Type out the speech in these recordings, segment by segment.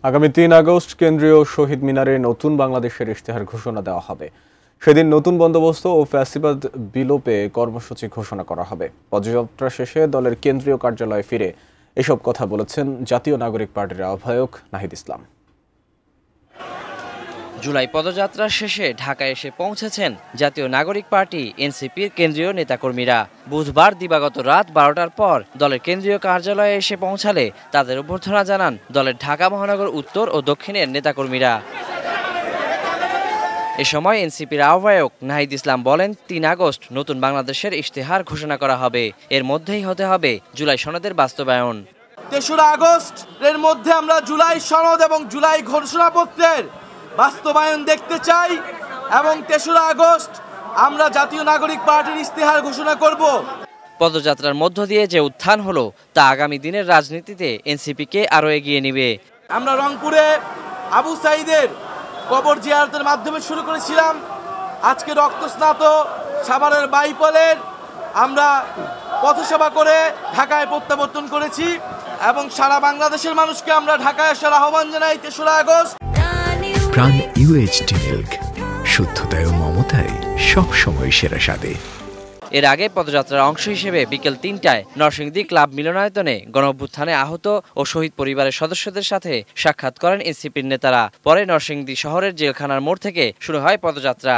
আগামী ৩ আগস্ট কেন্দ্রীয় শহীদ মিনারে নতুন বাংলাদেশের ইশতেহার ঘোষণা দেওয়া হবে। সেদিন নতুন বন্দোবস্ত ও ফ্যাসিবাদ বিলোপে কর্মসূচি ঘোষণা করা হবে। পদযাত্রা শেষে দলের কেন্দ্রীয় কার্যালয়ে ফিরে এসব কথা বলেছেন জাতীয় নাগরিক পার্টির আহ্বায়ক নাহিদ ইসলাম। জুলাই পদযাত্রা শেষে ঢাকায় এসে পৌঁছেছেন জাতীয় নাগরিক পার্টি এনসিপির কেন্দ্রীয় নেতাকর্মীরা। বুধবার দিবাগত রাত 12টার পর দলের কেন্দ্রীয় কার্যালয়ে এসে পৌঁছালে তাদের অভ্যর্থনা জানান দলের ঢাকা মহানগর উত্তর ও দক্ষিণের নেতাকর্মীরা। এ সময় এনসিপির আহ্বায়ক নাহিদ ইসলাম বলেন, ৩ আগস্ট নতুন বাংলাদেশের ইশতেহার ঘোষণা করা হবে। এর মধ্যেই হতে হবে জুলাই সনদের বাস্তবায়ন। ৩রা আগস্ট এর মধ্যে আমরা জুলাই সনদ এবং জুলাই ঘোষণাপত্রের বাস্তবায়ন দেখতে চাই এবং ৩রা আগস্ট আমরা জাতীয় নাগরিক পার্টির ইশতেহার ঘোষণা করব। পদযাত্রার মধ্য দিয়ে যে উত্থান হলো তা আগামী দিনের রাজনীতিতে এনসিপিকে আরও এগিয়ে নেবে। আমরা রংপুরে আবু সাইদের কবর জিয়ারতের মাধ্যমে শুরু করেছিলাম। আজকে রক্তস্নাত সাভারের বাইপলের আমরা পথসভা করে ঢাকায় প্রত্যাবর্তন করেছি এবং সারা বাংলাদেশের মানুষকে আমরা ঢাকায় আসার আহ্বান জানাই ৩রা আগস্ট। প্রাণ UHT মিল্ক, শুদ্ধতায় ও মমতায় সবসময় সেরা স্বাদে। এর আগে পদযাত্রার অংশ হিসেবে বিকেল ৩টায় নরসিংদী ক্লাব মিলনায়তনে গণঅভ্যুত্থানে আহত ও শহীদ পরিবারের সদস্যদের সাথে সাক্ষাৎ করেন এনসিপির নেতারা। পরে নরসিংদী শহরের জেলখানার মোড় থেকে শুরু হয় পদযাত্রা।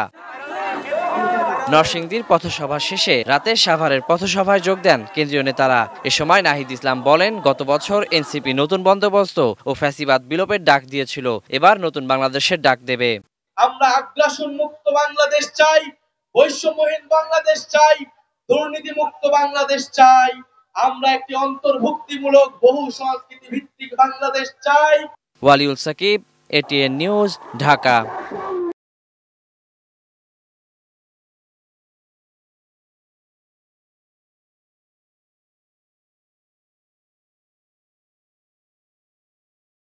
নরসিংদীর পথসভা শেষে রাতে সাভারের পথসভায় যোগ দেন কেন্দ্রীয় নেতারা। এ সময় নাহিদ ইসলাম বলেন, গত বছর এনসিপি নতুন বন্দোবস্ত ও ফ্যাসিবাদ বিলোপের ডাক দিয়েছিল, এবার নতুন বাংলাদেশের ডাক দেবে। আমরা আগ্রাসন মুক্ত বাংলাদেশ চাই, বৈষম্যহীন বাংলাদেশ চাই, দুর্নীতি মুক্ত বাংলাদেশ চাই। আমরা একটি অন্তর্ভুক্তিমূলক বহু সংস্কৃতি ভিত্তিক বাংলাদেশ চাই। Waliul Sakib, ATN news, Dhaka.